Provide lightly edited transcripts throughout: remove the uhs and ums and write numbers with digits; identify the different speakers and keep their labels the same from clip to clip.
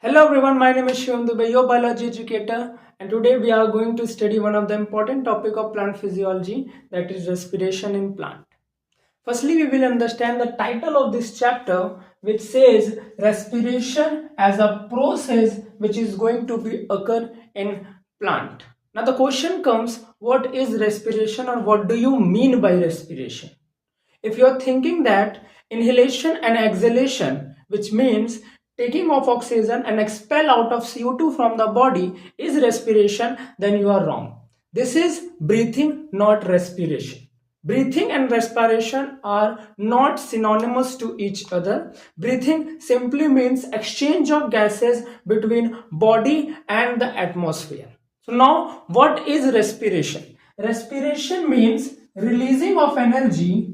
Speaker 1: Hello everyone, my name is Shivam Dubey, your biology educator, and today we are going to study one of the important topic of plant physiology, that is respiration in plant. Firstly, we will understand the title of this chapter, which says respiration as a process which is going to be occur in plant. Now the question comes, what is respiration or what do you mean by respiration? If you are thinking that inhalation and exhalation, which means taking of oxygen and expel out of CO2 from the body, is respiration, then you are wrong. This is breathing, not respiration. Breathing and respiration are not synonymous to each other. Breathing simply means exchange of gases between body and the atmosphere. So now, what is respiration? Respiration means releasing of energy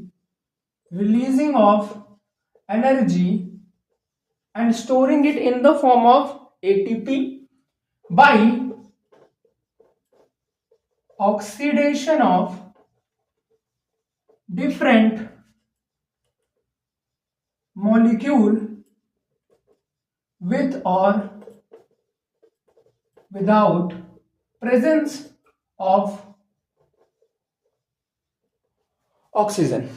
Speaker 1: and storing it in the form of ATP by oxidation of different molecule with or without presence of oxygen.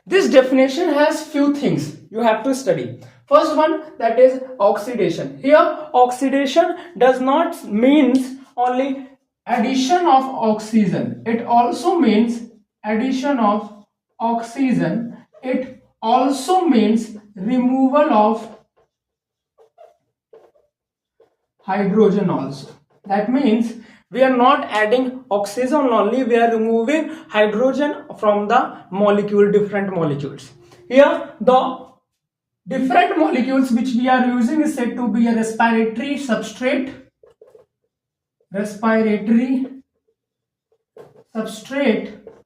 Speaker 1: This definition has few things you have to study. First one, that is oxidation. Here oxidation does not means only addition of oxygen. It also means addition of oxygen. It also means removal of hydrogen also. That means we are not adding oxygen only, we are removing hydrogen from the molecule, different molecules. Here the different molecules which we are using is said to be a respiratory substrate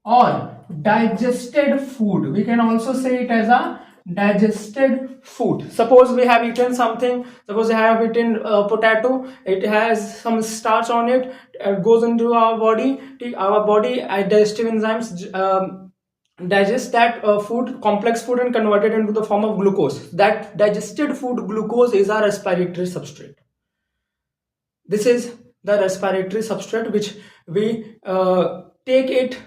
Speaker 1: or digested food. We can also say it as a digested food. Suppose we have eaten something, suppose I have eaten potato, it has some starch on it, goes into our body, digestive enzymes digest that food, complex food, and convert it into the form of glucose. That digested food, glucose, is our respiratory substrate. This is the respiratory substrate which we take it,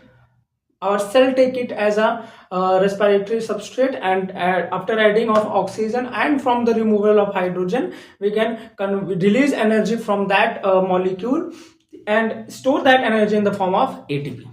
Speaker 1: our cell take it as a respiratory substrate, and after adding of oxygen and from the removal of hydrogen, we can release energy from that molecule and store that energy in the form of ATP.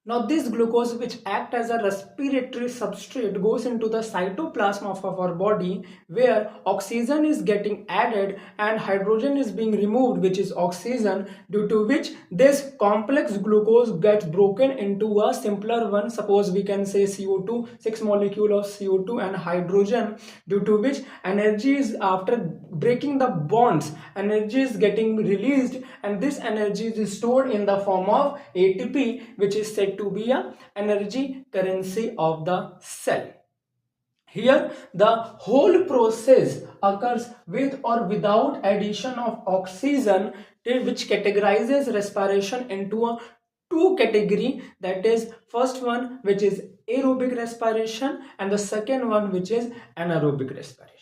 Speaker 1: Now this glucose, which acts as a respiratory substrate, goes into the cytoplasm of our body, where oxygen is getting added and hydrogen is being removed, which is oxygen, due to which this complex glucose gets broken into a simpler one. Suppose we can say CO2, 6 molecule of CO2 and hydrogen, due to which energy is, after breaking the bonds, energy is getting released, and this energy is stored in the form of ATP, which is said to be a energy currency of the cell. Here the whole process occurs with or without addition of oxygen, which categorizes respiration into a two category, that is first one which is aerobic respiration and the second one which is anaerobic respiration.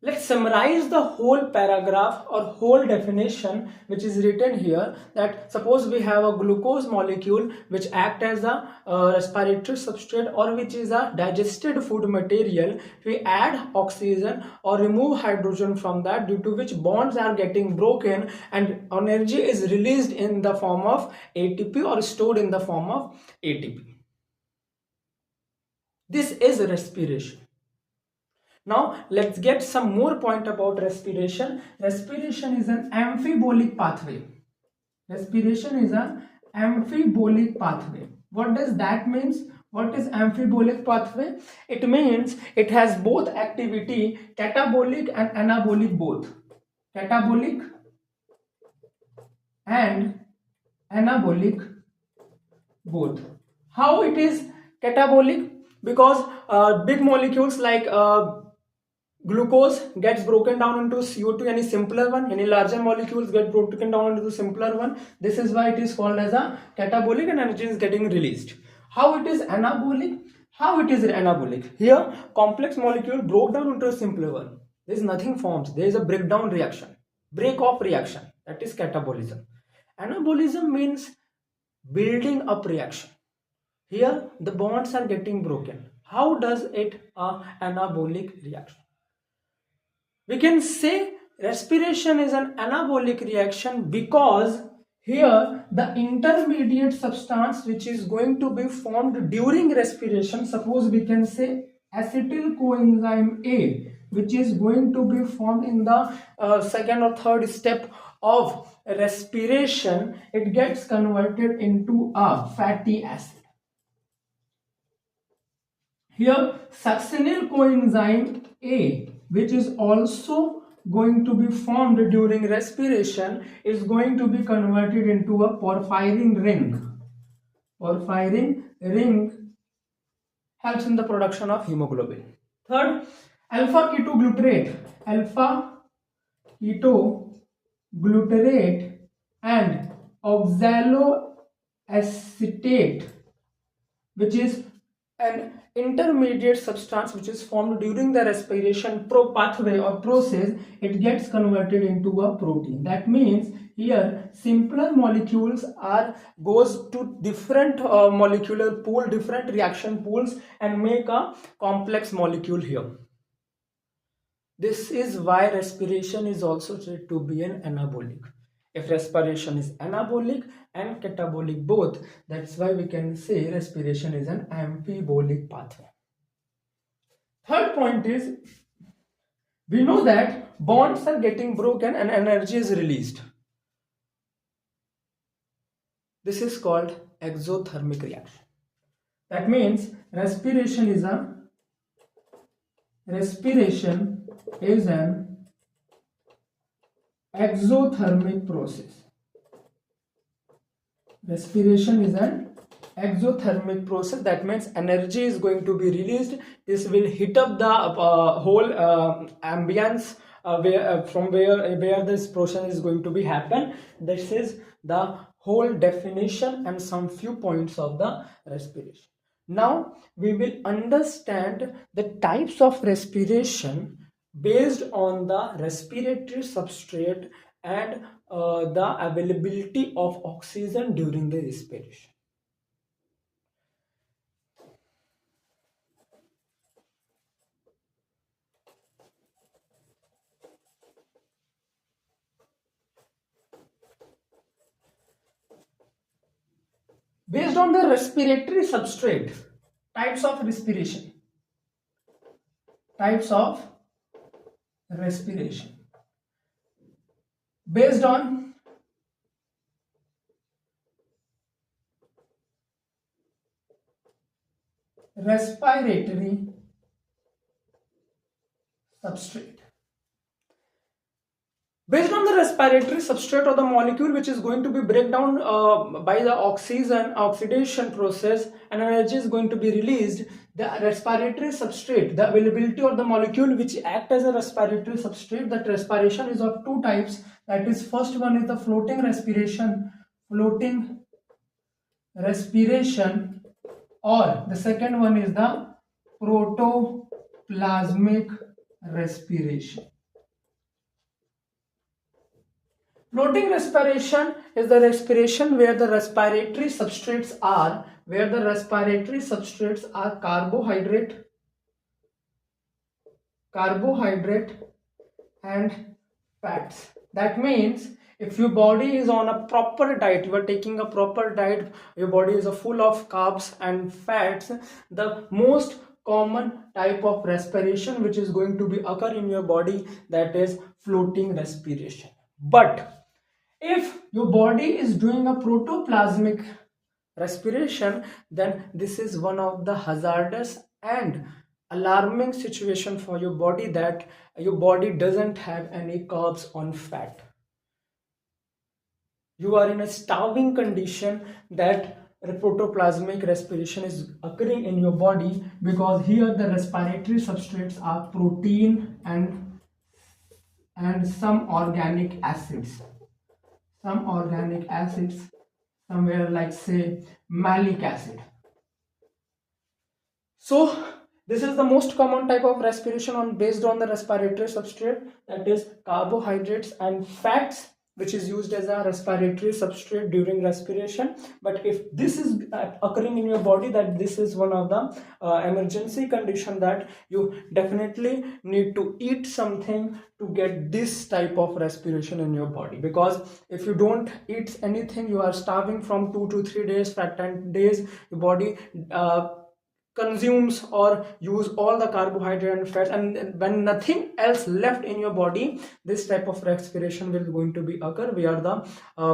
Speaker 1: Let's summarize the whole paragraph or whole definition which is written here. That suppose we have a glucose molecule which acts as a respiratory substrate or which is a digested food material. We add oxygen or remove hydrogen from that, due to which bonds are getting broken and energy is released in the form of ATP or stored in the form of ATP. This is respiration. Now let's get some more point about respiration. Respiration is an amphibolic pathway. Respiration is an amphibolic pathway. What does that mean? What is amphibolic pathway? It means it has both activity, catabolic and anabolic both. Catabolic and anabolic both. How it is catabolic? Because big molecules like glucose gets broken down into CO2, any simpler one, any larger molecules get broken down into the simpler one. This is why it is called as a catabolic and energy is getting released. How it is anabolic? How it is anabolic? Here complex molecule broke down into a simpler one. There is nothing forms. There is a breakdown reaction, break off reaction. That is catabolism. Anabolism means building up reaction. Here the bonds are getting broken. How does it anabolic reaction? We can say respiration is an anabolic reaction because here the intermediate substance which is going to be formed during respiration, suppose we can say acetyl coenzyme A, which is going to be formed in the second or third step of respiration, it gets converted into a fatty acid. Here succinyl coenzyme A, which is also going to be formed during respiration, is going to be converted into a porphyrin ring. Porphyrin ring helps in the production of hemoglobin. Third, alpha ketoglutarate. Alpha ketoglutarate and oxaloacetate, which is an intermediate substance which is formed during the respiration pathway or process, it gets converted into a protein. That means here simpler molecules goes to different molecular pool, different reaction pools, and make a complex molecule here. This is why respiration is also said to be an anabolic. If respiration is anabolic and catabolic both, that's why we can say respiration is an amphibolic pathway. Third point is, we know that bonds are getting broken and energy is released. This is called exothermic reaction. That means respiration is an exothermic process. Respiration is an exothermic process. That means energy is going to be released. This will heat up the whole ambience from where this process is going to be happen. This is the whole definition and some few points of the respiration. Now we will understand the types of respiration based on the respiratory substrate and the availability of oxygen during the respiration. Based on the respiratory substrate, types of respiration. Types of respiration. Based on respiratory substrate. Based on the respiratory substrate or the molecule which is going to be break down by the oxidation process and energy is going to be released, the respiratory substrate, the availability of the molecule which act as a respiratory substrate, that respiration is of two types. That is, first one is the floating respiration, or the second one is the protoplasmic respiration. Floating respiration is the respiration where the respiratory substrates are carbohydrate and fats. That means if your body is on a proper diet, you are taking a proper diet, your body is full of carbs and fats, the most common type of respiration which is going to be occur in your body, that is floating respiration. But if your body is doing a protoplasmic respiration, then this is one of the hazardous and alarming situation for your body, that your body doesn't have any carbs on fat. You are in a starving condition, that protoplasmic respiration is occurring in your body, because here the respiratory substrates are protein and some organic acids. Somewhere like say malic acid. So This is the most common type of respiration based on the respiratory substrate, that is carbohydrates and fats, which is used as a respiratory substrate during respiration. But if this is occurring in your body, that this is one of the emergency condition, that you definitely need to eat something to get this type of respiration in your body. Because if you don't eat anything, you are starving from 2 to 3 days, for 10 days, your body consumes or use all the carbohydrate and fats, and when nothing else left in your body, this type of respiration will going to be occur, where the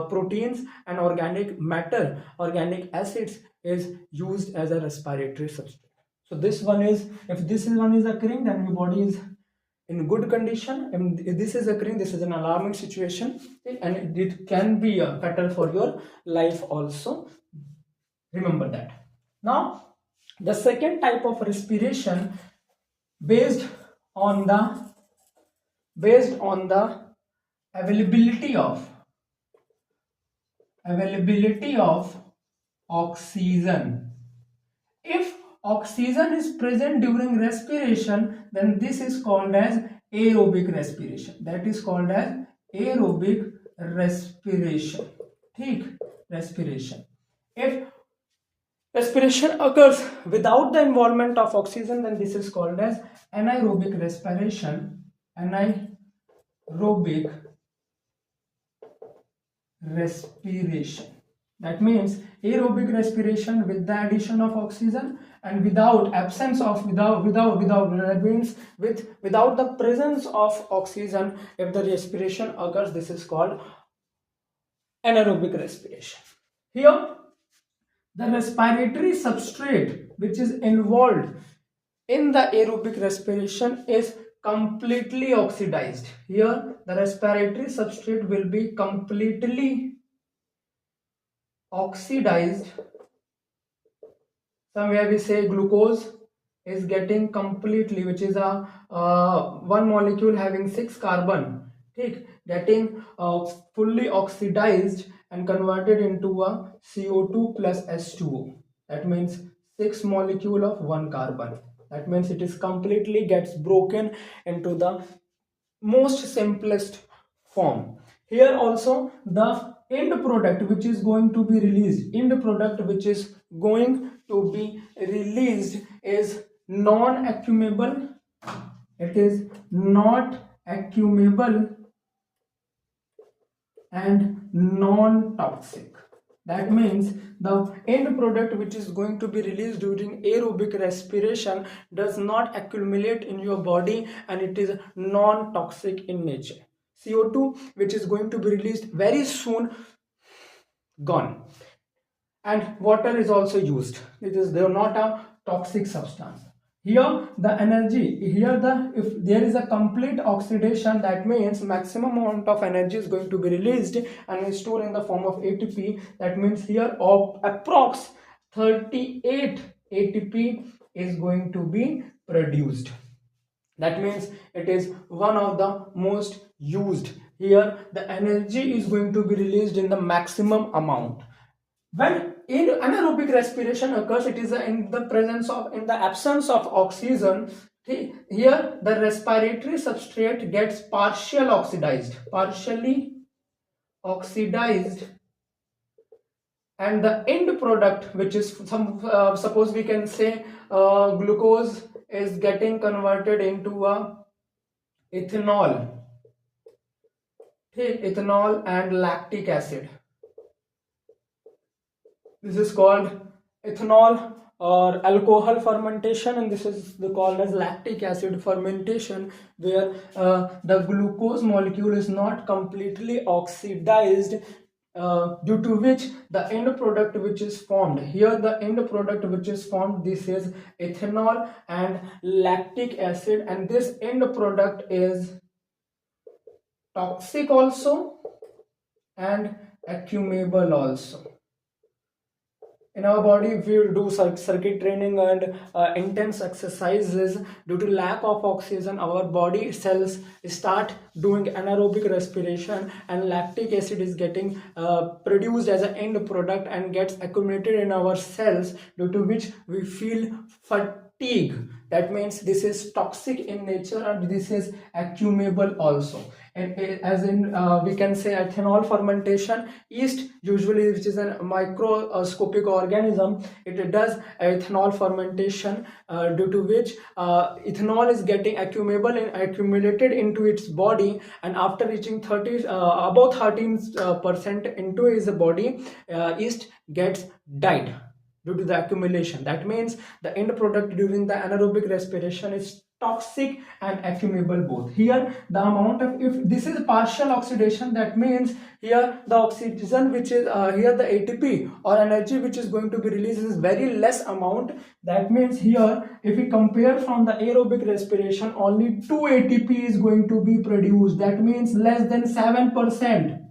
Speaker 1: proteins and organic matter, organic acids is used as a respiratory substrate. So this one is, if this one is occurring, then your body is in good condition, and if this is occurring, this is an alarming situation, okay? And it can be a fatal for your life also. Remember that. Now the second type of respiration, based on the availability of oxygen. If oxygen is present during respiration, then this is called as aerobic respiration. That is called as aerobic respiration. ठीक, respiration. If respiration occurs without the involvement of oxygen, then this is called as anaerobic respiration. Anaerobic respiration. That means aerobic respiration with the addition of oxygen, and without that means without the presence of oxygen, if the respiration occurs, this is called anaerobic respiration. Here the respiratory substrate which is involved in the aerobic respiration is completely oxidized. Here the respiratory substrate will be completely oxidized. Somewhere we say glucose is getting completely, which is a one molecule having 6 carbon, getting fully oxidized and converted into a CO2 plus H2O. That means 6 molecule of 1 carbon. That means it is completely gets broken into the most simplest form. Here also the end product which is going to be released, is non-accumulable. It is not accumulable and non-toxic. That means the end product which is going to be released during aerobic respiration does not accumulate in your body, and it is non-toxic in nature. CO2 which is going to be released very soon, gone. And water is also used. They are not a toxic substance. Here the energy, if there is a complete oxidation, that means maximum amount of energy is going to be released and is stored in the form of ATP. That means here approx 38 ATP is going to be produced. That means it is one of the most used. Here the energy is going to be released in the maximum amount. When anaerobic respiration occurs, it is in the absence of oxygen. Here the respiratory substrate gets partially oxidized, and the end product, which is suppose we can say glucose, is getting converted into a ethanol and lactic acid. This is called ethanol or alcohol fermentation, and this is called as lactic acid fermentation, where the glucose molecule is not completely oxidized, due to which the end product which is formed, this is ethanol and lactic acid, and this end product is toxic also and accumulable also. In our body, if we do circuit training and intense exercises, due to lack of oxygen, our body cells start doing anaerobic respiration, and lactic acid is getting produced as an end product and gets accumulated in our cells, due to which we feel fatigue. That means this is toxic in nature and this is accumulable also. And as in we can say ethanol fermentation, yeast usually, which is a microscopic organism, it does ethanol fermentation, due to which ethanol is getting accumulated into its body, and after reaching 30 about 13% into his body, yeast gets died due to the accumulation. That means the end product during the anaerobic respiration is toxic and accumulable both. Here the amount of, if this is partial oxidation, that means here the oxygen which is here the ATP or energy which is going to be released is very less amount. That means here if we compare from the aerobic respiration, only 2 ATP is going to be produced. That means less than 7%.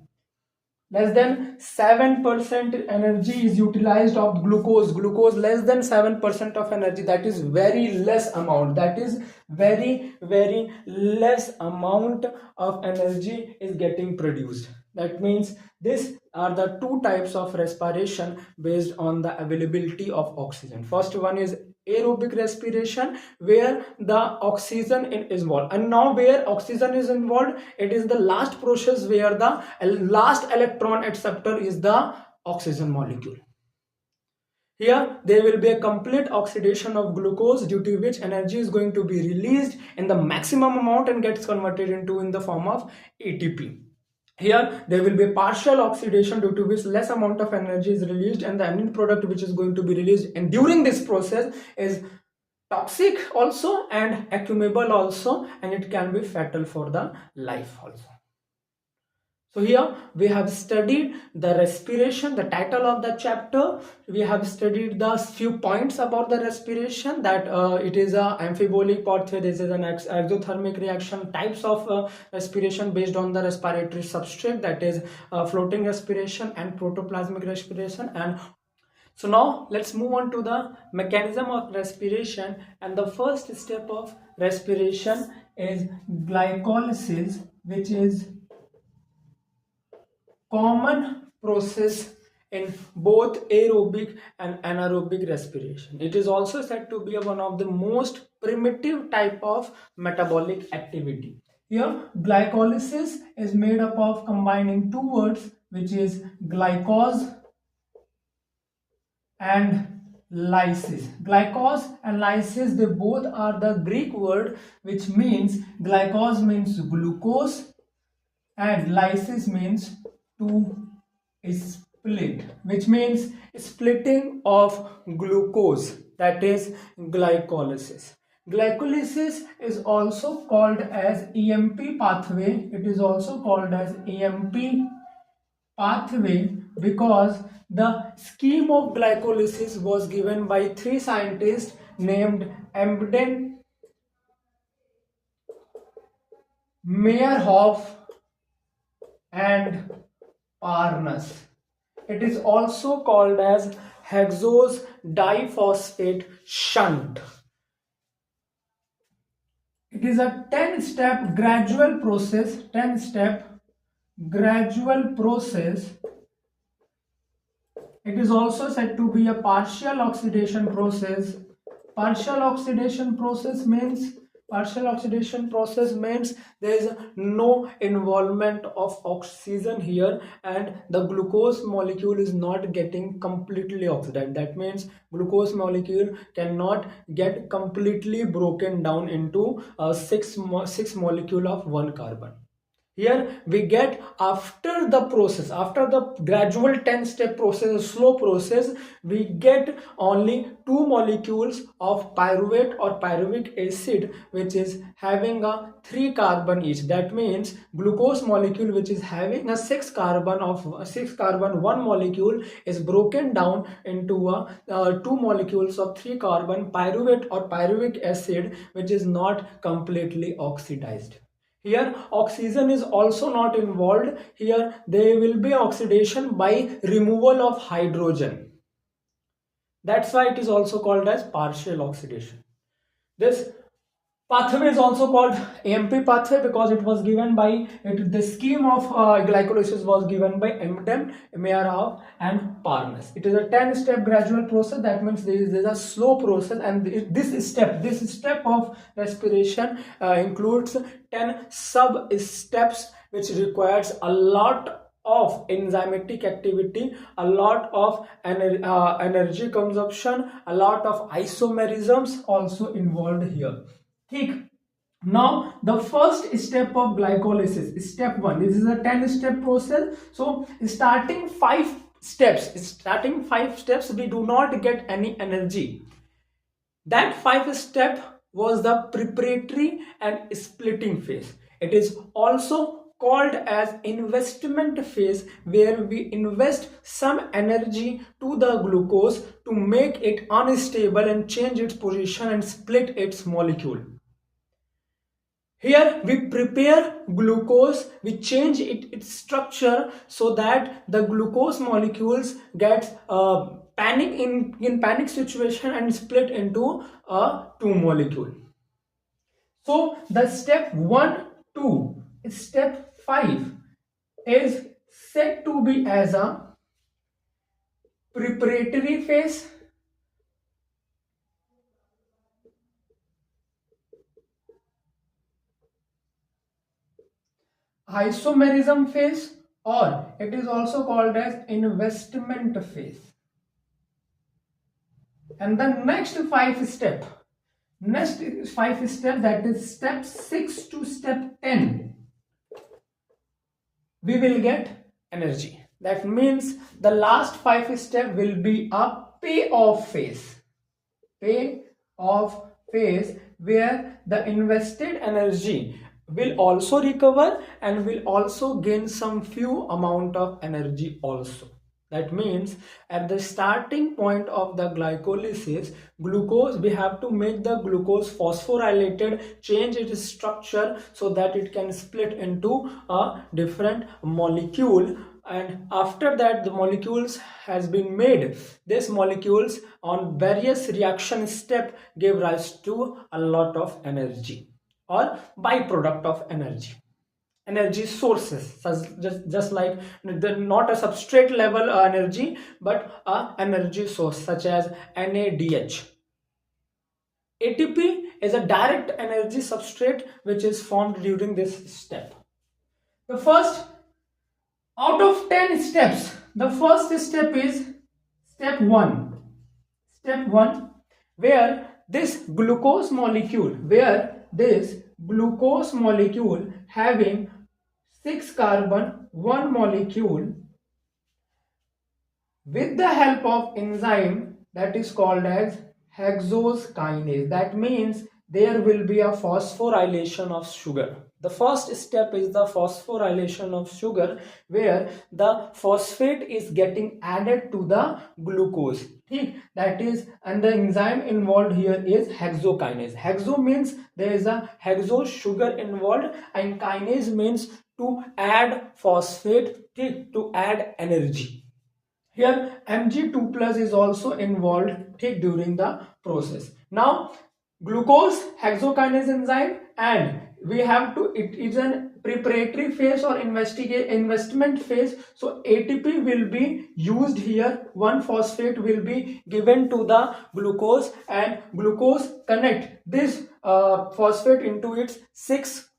Speaker 1: Less than 7% energy is utilized of glucose. Less than 7% of energy. That is very less amount. That is very less amount of energy is getting produced. That means these are the two types of respiration based on the availability of oxygen. First one is aerobic respiration, where the oxygen is involved, and now where oxygen is involved, it is the last process where the last electron acceptor is the oxygen molecule. Here there will be a complete oxidation of glucose, due to which energy is going to be released in the maximum amount and gets converted into in the form of ATP. Here there will be a partial oxidation, due to which less amount of energy is released, and the end product which is going to be released and during this process is toxic also and accumulable also, and it can be fatal for the life also. So here we have studied the respiration, the title of the chapter. We have studied the few points about the respiration, that it is a amphibolic pathway, this is an exothermic reaction, types of respiration based on the respiratory substrate, that is floating respiration and protoplasmic respiration. And so now let's move on to the mechanism of respiration, and the first step of respiration is glycolysis, which is common process in both aerobic and anaerobic respiration. It is also said to be one of the most primitive type of metabolic activity. Here glycolysis is made up of combining two words, which is glycose and lysis. Glycose and lysis, they both are the Greek word, which means glycose means glucose and lysis means to split, which means splitting of glucose, that is glycolysis. Glycolysis is also called as EMP pathway. It is also called as EMP pathway because the scheme of glycolysis was given by three scientists named Emden, Meyerhoff and Parnas. It is also called as hexose diphosphate shunt. It is a 10-step gradual process, 10-step gradual process. It is also said to be a partial oxidation process. Partial oxidation process means there is no involvement of oxygen here, and the glucose molecule is not getting completely oxidized. That means glucose molecule cannot get completely broken down into six molecule of one carbon. Here we get, after the process, after the gradual 10-step process, slow process, we get only two molecules of pyruvate or pyruvic acid, which is having a 3 carbon each. That means glucose molecule, which is having a 6 carbon, one molecule is broken down into two molecules of 3 carbon pyruvate or pyruvic acid, which is not completely oxidized. Here oxygen is also not involved. Here there will be oxidation by removal of hydrogen. That's why it is also called as partial oxidation. This Pathway is also called AMP pathway because it was given by it. The scheme of glycolysis was given by Emden, Meyerhoff, and Parnas. It is a 10-step gradual process. That means there is a slow process, and this step of respiration includes 10 sub steps, which requires a lot of enzymatic activity, a lot of energy consumption, a lot of isomerisms also involved here. ठीक. Now the first step of glycolysis, step 1, this is a 10-step process. So starting 5 steps we do not get any energy. That 5 step was the preparatory and splitting phase. It is also called as investment phase, where we invest some energy to the glucose to make it unstable and change its position and split its molecule. Here we prepare glucose, we change its structure so that the glucose molecules get panic in panic situation and split into a 2 molecule. So the step 1, 2, step 5 is said to be as a preparatory phase, isomerism phase, or it is also called as investment phase. And the next 5 step, that is step 6 to step 10, we will get energy. That means the last 5 step will be a payoff phase, where the invested energy will also recover and will also gain some few amount of energy also. That means at the starting point of the glycolysis, glucose, we have to make the glucose phosphorylated, change its structure so that it can split into a different molecule. And after that the molecules has been made, these molecules on various reaction step gave rise to a lot of energy or byproduct of energy sources, just like not a substrate level energy but a energy source such as NADH. ATP is a direct energy substrate which is formed during this step. The first out of 10 steps, the first step is step 1. Step 1, where this glucose molecule, having 6 carbon, 1 molecule, with the help of enzyme that is called as hexose kinase. That means there will be a phosphorylation of sugar. The first step is the phosphorylation of sugar, where the phosphate is getting added to the glucose. That is, and the enzyme involved here is hexokinase. Hexo means there is a hexose sugar involved, and kinase means to add phosphate, to add energy. Here Mg2 plus is also involved during the process. Now glucose hexokinase enzyme, and we have to, it is an preparatory phase or investment phase. So ATP will be used here, 1 phosphate will be given to the glucose, and glucose connect this phosphate into its sixth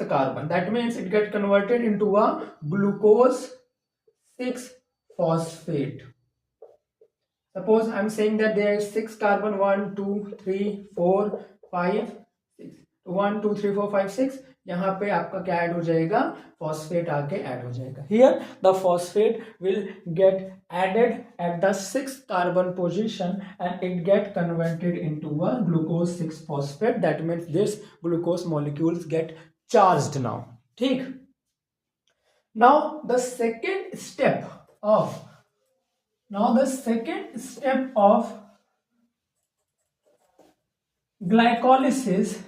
Speaker 1: carbon. That means it gets converted into a glucose 6 phosphate. Suppose I'm saying that there is 6 carbon, 1 2 3 4 5 6, 1 2 3 4 5 6, यहाँ पे आपका क्या add हो जाएगा, phosphate आके add हो जाएगा. Here the phosphate will get added at the 6th carbon position and it get converted into a glucose 6 phosphate. That means this glucose molecules get charged now. ठीक. Now the second step of glycolysis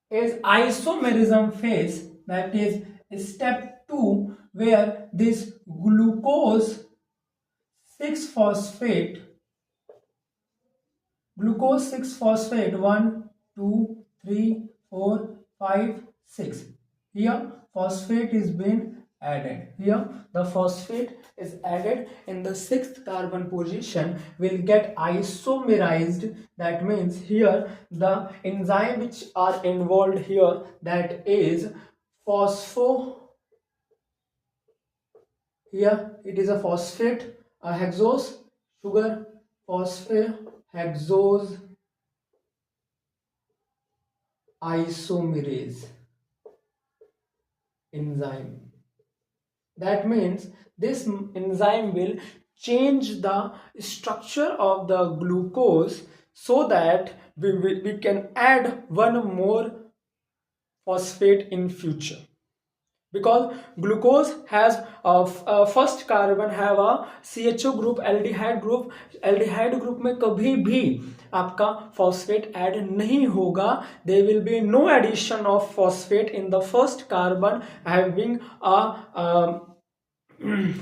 Speaker 1: is isomerism phase. That is step 2, where this glucose 6 phosphate 1 2 3, 4, 5, 6. Here phosphate is being added. Here the phosphate is added in the sixth carbon position, will get isomerized. That means here the enzyme which are involved here, that is phospho, here it is a phosphate, a hexose sugar, phosphate hexose isomerase enzyme. That means this enzyme will change the structure of the glucose so that we can add one more phosphate in future, because glucose has first carbon have a CHO group, aldehyde group में कभी भी आपका phosphate add नहीं होगा. There will be no addition of phosphate in the first carbon having a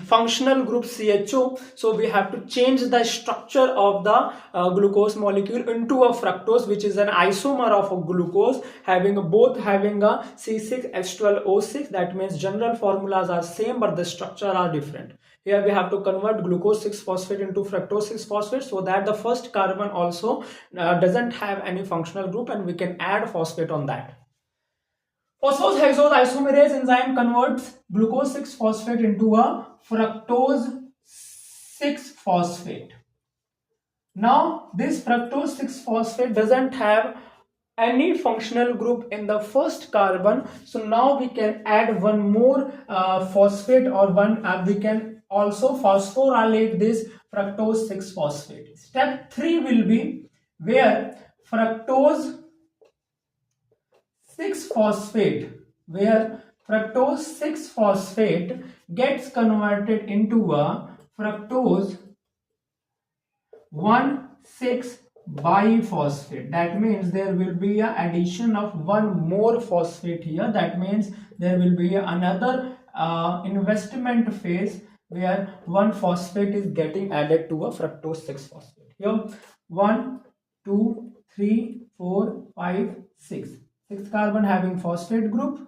Speaker 1: functional group CHO. So we have to change the structure of the glucose molecule into a fructose, which is an isomer of a glucose, having a C6H12O6. That means general formulas are same but the structure are different. Here we have to convert glucose 6 phosphate into fructose 6 phosphate, so that the first carbon also doesn't have any functional group and we can add phosphate on that. Phosphose hexose isomerase enzyme converts glucose 6 phosphate into a fructose 6 phosphate. Now this fructose 6 phosphate doesn't have any functional group in the first carbon, so now we can add one more phosphate, or we can also phosphorylate this fructose 6 phosphate. Step 3 will be where fructose 6 phosphate gets converted into a fructose 1,6 biphosphate. That means there will be an addition of one more phosphate here. That means there will be another investment phase where one phosphate is getting added to a fructose 6 phosphate. Here 1, 2, 3, 4, 5, 6. Sixth carbon having phosphate group.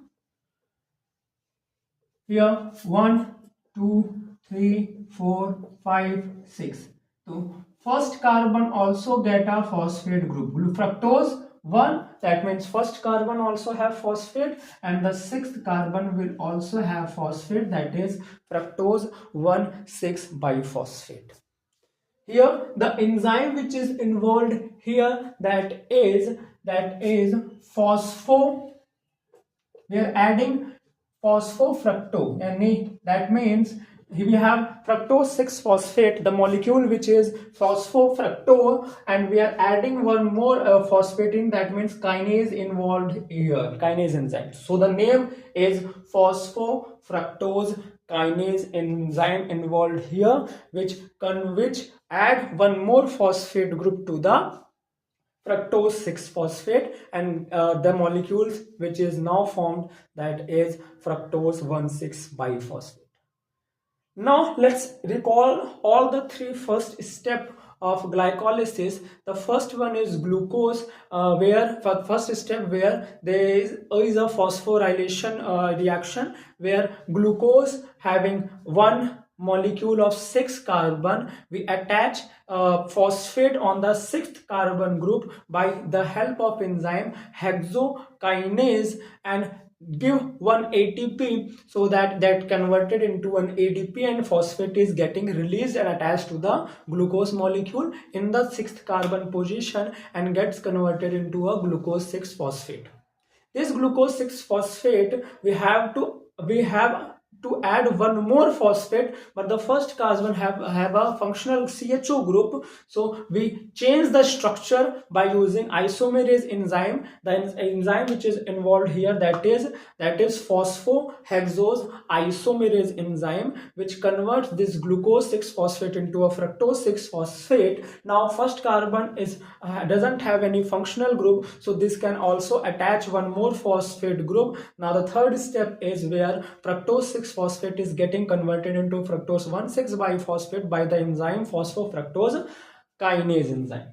Speaker 1: Here 1, 2, 3, 4, 5, 6. So first carbon also get a phosphate group. Fructose 1, that means first carbon also have phosphate, and the sixth carbon will also have phosphate, that is fructose 1,6 biphosphate. Here the enzyme which is involved here, that is phospho, we are adding phosphofructose, and that means we have fructose 6 phosphate, the molecule which is phosphofructose, and we are adding one more phosphate in, that means kinase involved here, kinase enzyme. So the name is phosphofructose kinase enzyme involved here, which add one more phosphate group to the fructose 6 phosphate, and the molecules which is now formed, that is fructose 1,6 biphosphate. Now let's recall all the three first step of glycolysis. The first one is glucose, where for first step where there is a phosphorylation reaction, where glucose having one molecule of 6 carbon, we attach phosphate on the 6th carbon group by the help of enzyme hexokinase, and give one ATP, so that converted into an ADP, and phosphate is getting released and attached to the glucose molecule in the 6th carbon position and gets converted into a glucose 6 phosphate. This glucose 6 phosphate we have to add one more phosphate, but the first carbon have a functional CHO group, so we change the structure by using isomerase enzyme. The enzyme which is involved here, that is phosphohexose isomerase enzyme, which converts this glucose 6 phosphate into a fructose 6 phosphate. Now first carbon is doesn't have any functional group, so this can also attach one more phosphate group. Now the third step is where fructose 6 phosphate is getting converted into fructose 1,6 biphosphate by the enzyme phosphofructose kinase enzyme.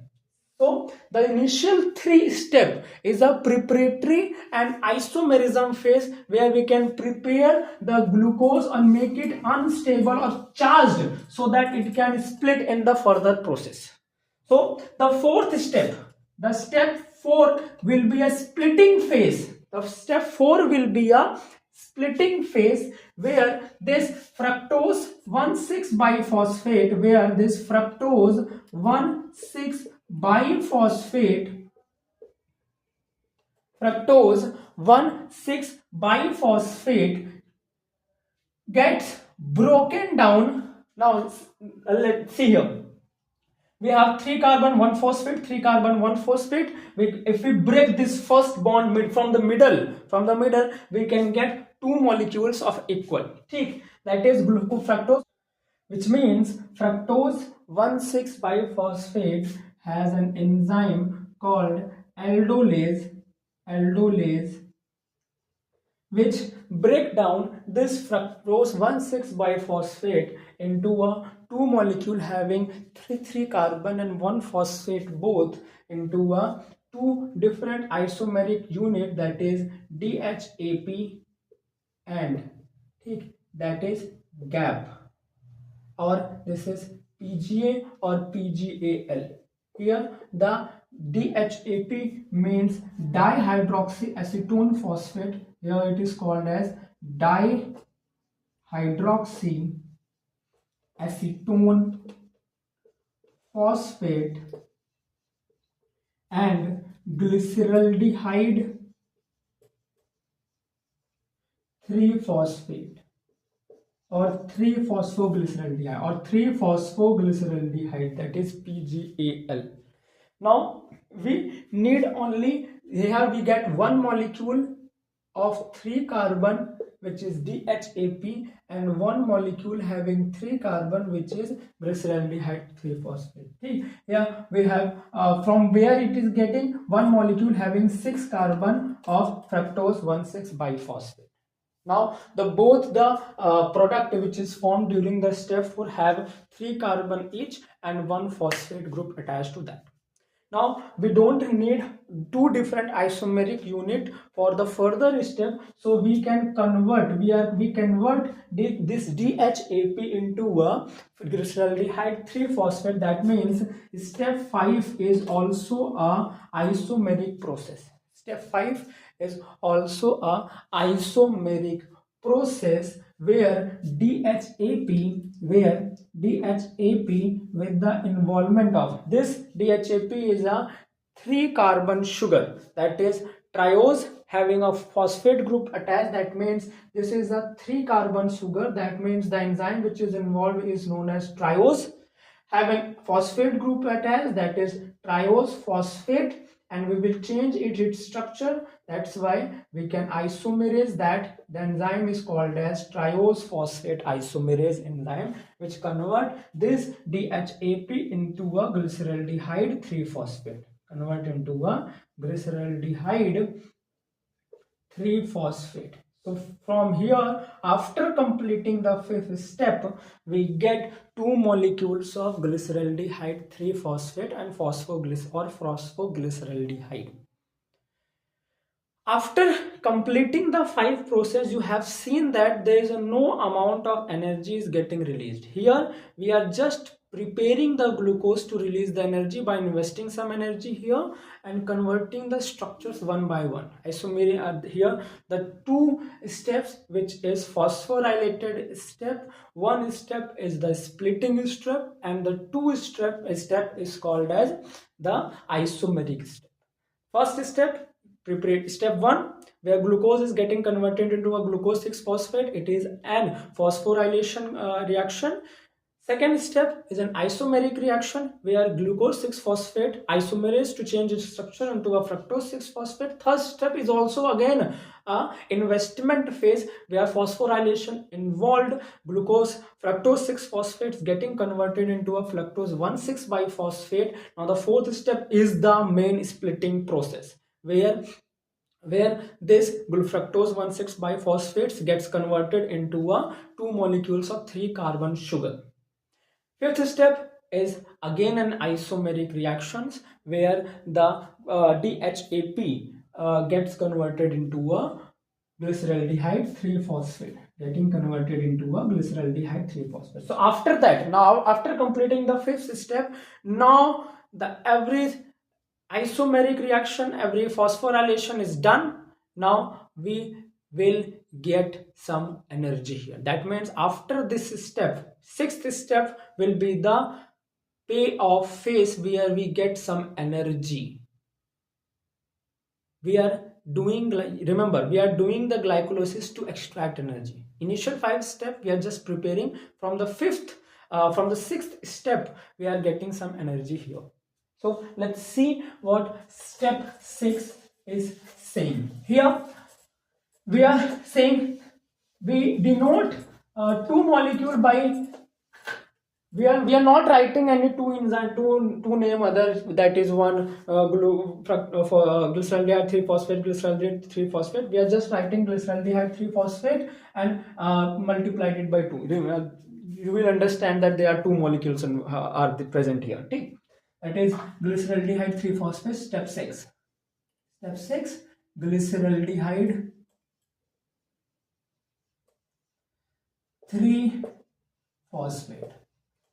Speaker 1: So the initial three step is a preparatory and isomerism phase, where we can prepare the glucose and make it unstable or charged so that it can split in the further process. So the fourth step, the step 4 will be a splitting phase. The step 4 will be a splitting phase, where this fructose 1,6 biphosphate, fructose 1,6 biphosphate gets broken down. Now let's see here. We have 3 carbon 1 phosphate, 3 carbon 1 phosphate. If we break this first bond from the middle, we can get two molecules of equal. That is glucofructose, which means fructose 1,6 biphosphate has an enzyme called aldolase, which break down this fructose 1,6 biphosphate into a two molecule having 3 carbon and 1 phosphate both into a two different isomeric unit, that is DHAP and that is GAP, or this is PGA or PGAL. Here the DHAP means dihydroxyacetone phosphate. Here it is called as dihydroxyacetone phosphate, and glyceraldehyde 3-phosphate, or 3-phosphoglyceraldehyde, that is PGAL. Now we need only, here we get one molecule of 3 carbon, which is DHAP, and one molecule having 3 carbon, which is glyceraldehyde 3-phosphate. Here we have from where it is getting one molecule having 6 carbon of fructose 1,6 biphosphate. Now both the product which is formed during the step 4 have 3 carbon each and 1 phosphate group attached to that. Now we don't need two different isomeric unit for the further step, so we can convert this DHAP into a glyceraldehyde 3-phosphate. That means step 5 is also a isomeric process. Step 5 is also a isomeric process, where DHAP with the involvement of this DHAP is a 3 carbon sugar, that is triose having a phosphate group attached. That means this is a 3 carbon sugar. That means the enzyme which is involved is known as triose, having phosphate group attached, that is triose phosphate, and we will change its structure. That's why we can isomerase that. The enzyme is called as triose phosphate isomerase enzyme, which convert this DHAP into a glyceraldehyde 3-phosphate. Convert into a glyceraldehyde 3-phosphate. So from here, after completing the 5th step, we get two molecules of glyceraldehyde 3-phosphate and phosphoglyceraldehyde. After completing the 5 process, you have seen that there is no amount of energy is getting released. Here we are just preparing the glucose to release the energy by investing some energy here and converting the structures one by one. Here the two steps, which is phosphorylated step. One step is the splitting step, and the step is called as the isomeric step. First step, step 1, where glucose is getting converted into a glucose 6-phosphate. It is an phosphorylation reaction. Second step is an isomeric reaction, where glucose 6-phosphate isomerase to change its structure into a fructose 6-phosphate. Third step is also again a investment phase, where phosphorylation involved fructose 6-phosphate getting converted into a fructose 1,6 biphosphate. Now the fourth step is the main splitting process, where this fructose 1,6 biphosphates gets converted into a two molecules of 3 carbon sugar. Fifth step, is again an isomeric reactions where the DHAP gets converted into a glyceraldehyde 3-phosphate, getting converted into a glyceraldehyde 3-phosphate. So after that, now after completing the fifth step, now the every isomeric reaction, every phosphorylation is done. Now we will get some energy here. That means after this step, sixth step will be the payoff phase where we get some energy. We are doing, remember, we are doing the glycolysis to extract energy. Initial 5 step we are just preparing. From the sixth step we are getting some energy here. So let's see what step 6 is saying. Here we are saying we denote two molecule by, we are not writing any two enzyme, two name others, that is one for glyceraldehyde 3-phosphate, glyceraldehyde 3-phosphate. We are just writing glyceraldehyde 3-phosphate and multiplied it by 2. You will understand that there are two molecules are present here. Okay? That is glyceraldehyde 3-phosphate. Step 6. Step 6, glyceraldehyde 3-phosphate.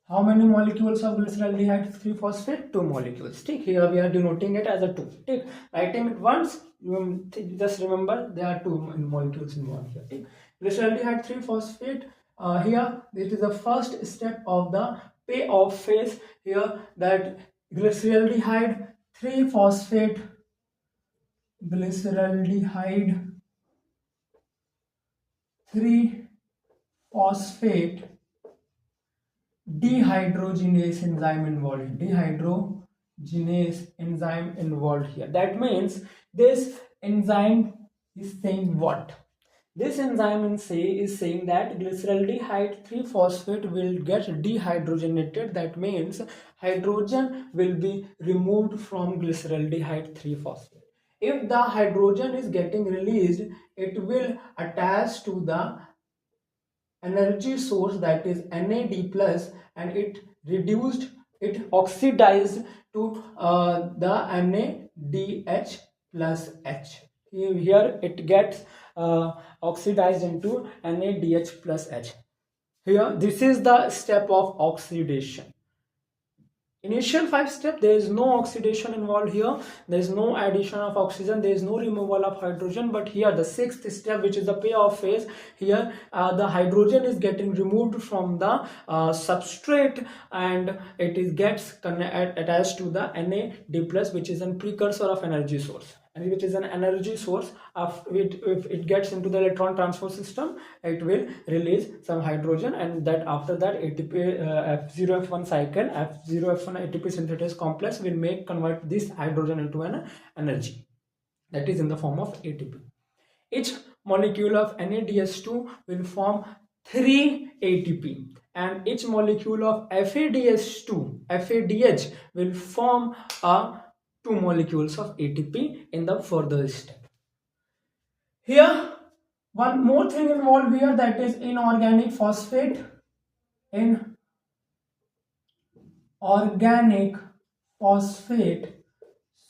Speaker 1: How many molecules of glyceraldehyde 3-phosphate? 2 molecules. Take here we are denoting it as a 2. Take, writing it once, just remember there are 2 molecules involved here. Take glyceraldehyde 3-phosphate. Here this is the first step of the payoff phase. Here that glyceraldehyde 3-phosphate, glyceraldehyde 3-phosphate dehydrogenase enzyme involved. Dehydrogenase enzyme involved here. That means this enzyme is saying what? This enzyme is saying that glyceraldehyde 3-phosphate will get dehydrogenated. That means hydrogen will be removed from glyceraldehyde 3-phosphate. If the hydrogen is getting released, it will attach to the energy source, that is NAD plus, and it oxidized to the NADH plus H. Here it gets oxidized into NADH plus H. Here this is the step of oxidation. Initial 5 step, there is no oxidation involved here, there is no addition of oxygen, there is no removal of hydrogen. But here the 6th step, which is the payoff phase, here the hydrogen is getting removed from the substrate and it gets attached to the NAD plus, which is a precursor of energy source, and which is an energy source. If it gets into the electron transfer system, it will release some hydrogen, and that after that ATP F0F1 cycle, F0F1 ATP synthetase complex will convert this hydrogen into an energy, that is in the form of ATP. Each molecule of NADH2 will form 3 ATP, and each molecule of FADH will form 2 molecules of ATP in the further step. Here one more thing involved here, that is inorganic phosphate. Inorganic phosphate.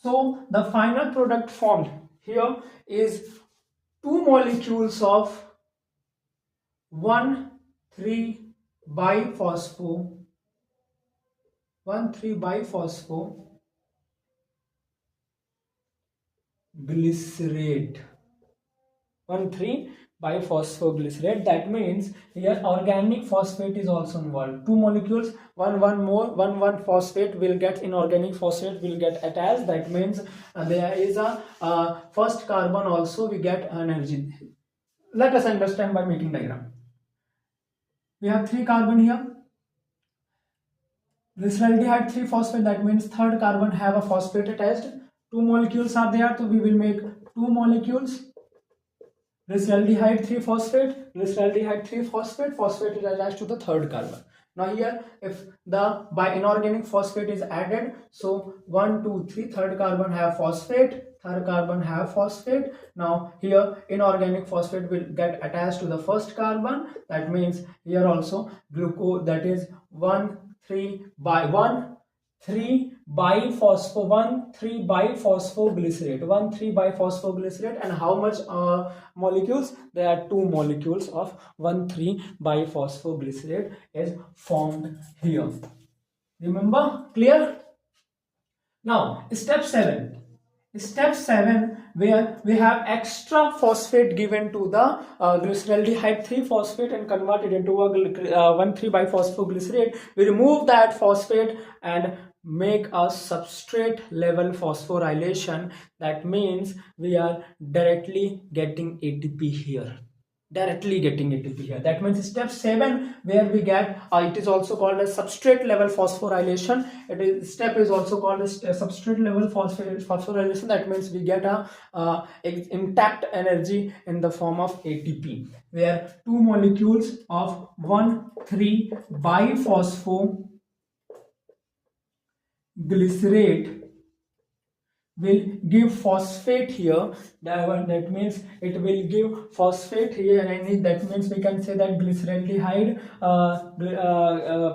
Speaker 1: So the final product formed here is 2 molecules of 1,3-biphospho glycerate. 1,3-biphosphoglycerate. That means here organic phosphate is also involved. 2 molecules, one phosphate will get, inorganic phosphate will get attached. That means there is a first carbon also we get energy. Let us understand by making diagram. We have 3 carbon here. Glyceraldehyde 3-phosphate, that means third carbon have a phosphate attached. 2 molecules are there, so we will make 2 molecules. Glyceraldehyde 3-phosphate, phosphate is attached to the third carbon. Now here if the inorganic phosphate is added, so 1 2 3, third carbon have phosphate, third carbon have phosphate. Now here inorganic phosphate will get attached to the first carbon. That means here also that is 1 3 by 1 3 biphospho 1 3 biphosphoglycerate 1 3 biphosphoglycerate. And how much molecules? There are two molecules of 1 3 biphosphoglycerate is formed here. Remember? Clear? Now step 7. Step 7, where we have extra phosphate given to the glyceraldehyde 3 phosphate and converted into a 1 3 biphosphoglycerate. We remove that phosphate and make a substrate level phosphorylation. That means we are directly getting ATP here. Directly getting ATP here. That means step 7, where we get it is also called as substrate level phosphorylation. Step is also called as substrate level phosphorylation. That means we get a intact energy in the form of ATP, where two molecules of 1 3 biphosphoglycerate will give phosphate here. That means it will give phosphate here, and that means we can say that glyceraldehyde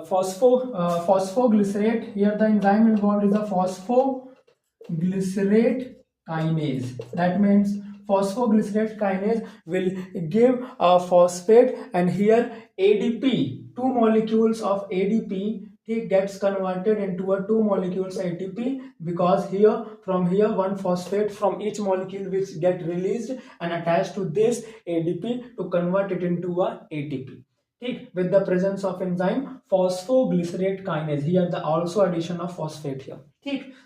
Speaker 1: phosphoglycerate. Here the enzyme involved is a phosphoglycerate kinase. That means phosphoglycerate kinase will give a phosphate, and here ADP, two molecules of ADP, it gets converted into a 2 molecules ATP, because here from here one phosphate from each molecule which get released and attached to this ADP to convert it into a ATP. With the presence of enzyme phosphoglycerate kinase. Here the also addition of phosphate here.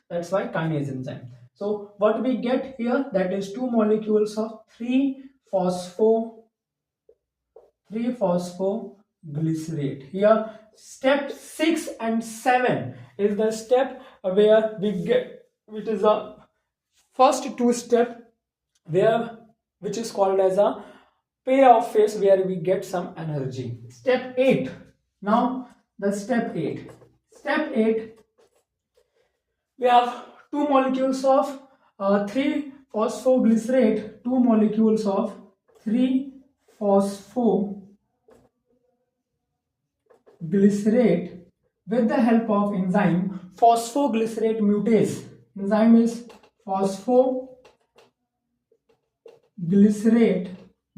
Speaker 1: That's why kinase enzyme. So what we get here, that is 2 molecules of 3 phosphoglycerate. Here step 6 and 7 is the step where we get, which is the first two step, where which is called as a payoff phase, where we get some energy. Step 8. Now the step 8. Step 8, we have 2 molecules of 3 phosphoglycerate, 2 molecules of 3 phosphoglycerate with the help of enzyme phosphoglycerate mutase. Enzyme is phosphoglycerate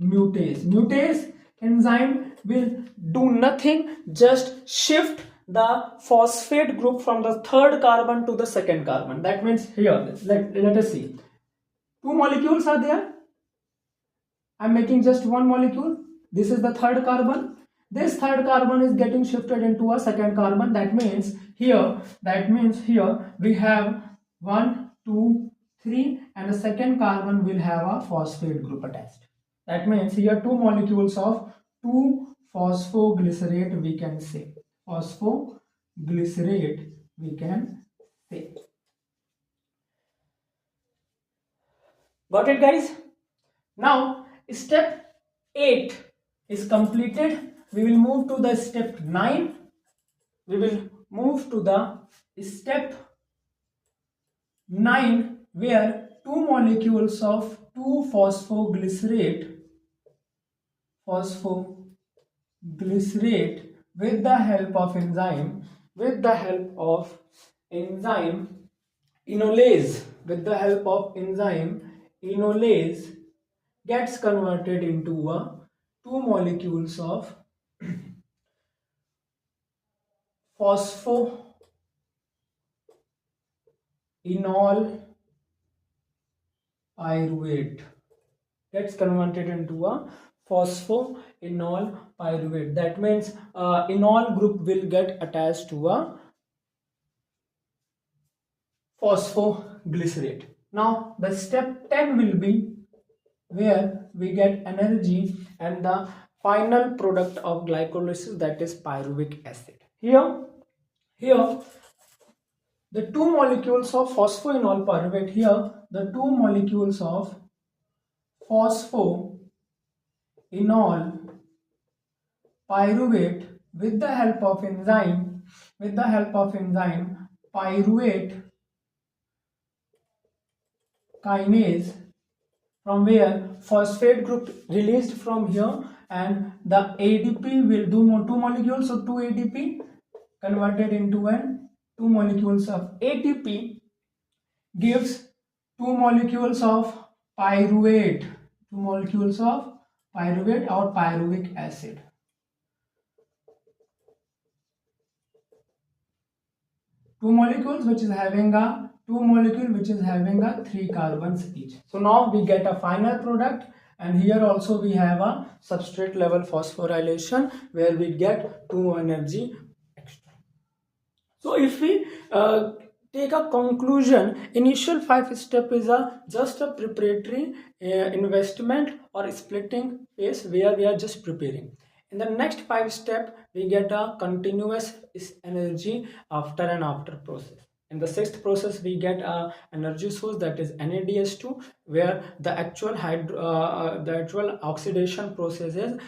Speaker 1: mutase. Mutase enzyme will do nothing, just shift the phosphate group from the third carbon to the second carbon. That means here, let us see. 2 molecules are there. I'm making just one molecule. This is the third carbon. This third carbon is getting shifted into a second carbon. That means here we have 1 2 3, and the second carbon will have a phosphate group attached. That means here 2 molecules of 2 phosphoglycerate, we can say phosphoglycerate, we can say. Got it, guys? Now step 8 is completed. We will move to the step 9. We will move to the step 9, where 2 molecules of 2 phosphoglycerate with the help of enzyme enolase gets converted into a 2 molecules of phosphoenol pyruvate, gets converted into a phosphoenol pyruvate. That means enol group will get attached to a phosphoglycerate. Now the step 10 will be where we get energy and the final product of glycolysis, that is pyruvic acid. Here the 2 molecules of phosphoenol pyruvate, here the 2 molecules of phosphoenol pyruvate with the help of enzyme pyruvate kinase, from where phosphate group released from here, and the ADP will do 2 molecules, so 2 ADP converted into an 2 molecules of ATP gives 2 molecules of pyruvate, 2 molecules of pyruvate or pyruvic acid. Two molecules which is having a 3 carbons each. So now we get a final product, and here also we have a substrate level phosphorylation where we get 2 energy extra. So if we take a conclusion, initial 5 step is just a preparatory investment or splitting phase where we are just preparing. In the next 5 step, we get a continuous energy after and after process. In the sixth process, we get a energy source, that is NADH2, where the actual oxidation process is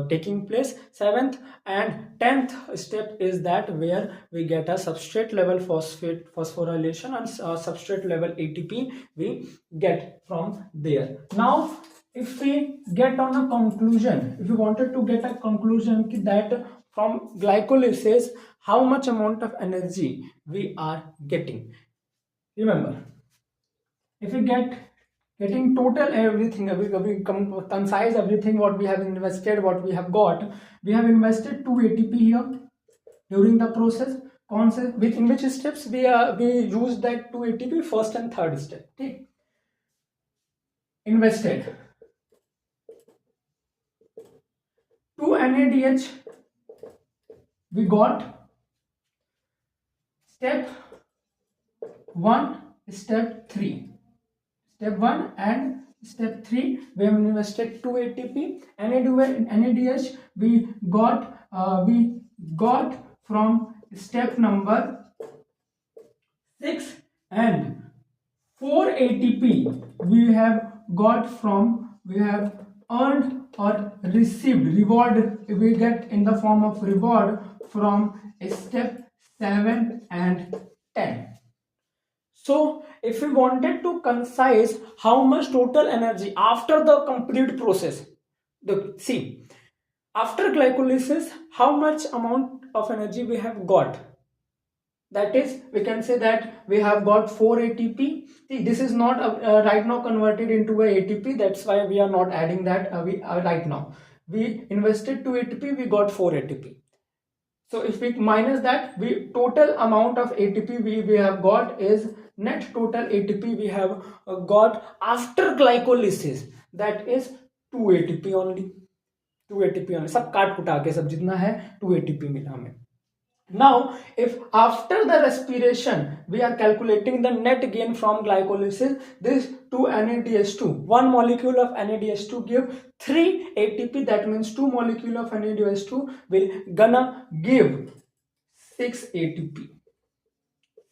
Speaker 1: taking place. Seventh and 10th step is that where we get a substrate level phosphorylation and substrate level ATP we get from there. Now if we get on a conclusion, if we wanted to get a conclusion that from glycolysis how much amount of energy we are getting, remember, if we getting total everything, we concise everything what we have invested, what we have got. We have invested 2 ATP here during the process. In which steps we use that 2 ATP? First and third step. Okay. Invested 2 NADH, we got step 1, step 3. Step 1 and step 3, we have invested 2 ATP. NADH we got from step number 6, and 4 ATP we have earned or received, reward we get in the form of reward from step 7 and 10. So if we wanted to concise how much total energy after the complete process, see, after glycolysis how much amount of energy we have got, that is, we can say that we have got 4 ATP. See, this is not right now converted into a ATP, that's why we are not adding that right now. We invested 2 ATP, we got 4 ATP. So if we minus that, total amount of ATP we have got is net total ATP we have got after glycolysis, that is 2 ATP only. 2 ATP only, सब काट कुटा के सब जितना है 2 ATP मिला हमें. Now if after the respiration we are calculating the net gain from glycolysis, this 2 NADH2, 1 molecule of NADH2 give 3 ATP, that means 2 molecule of NADH2 will gonna give 6 ATP.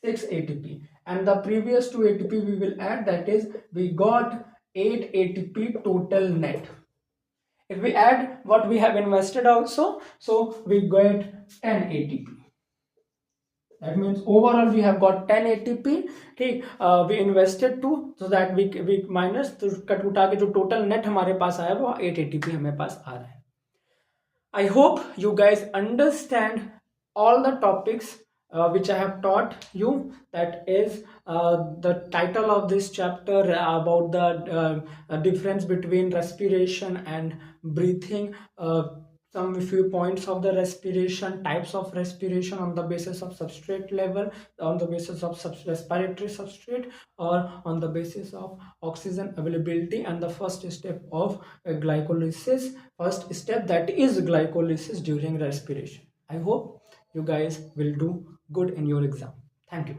Speaker 1: 6 ATP, and the previous 2 ATP we will add, that is we got 8 ATP total net. If we add what we have invested also, so we get 10 ATP. That means overall we have got 10 ATP. Okay, we invested 2, so that we minus, तो cut उठा के जो total net हमारे पास आया वो 8 ATP हमें पास आ रहा है. I hope you guys understand all the topics which I have taught you. That is the title of this chapter about the difference between respiration and breathing, some few points of the respiration, types of respiration on the basis of substrate level, on the basis of respiratory substrate, or on the basis of oxygen availability, and the first step of glycolysis, first step, that is glycolysis during respiration. I hope you guys will do good in your exam. Thank you.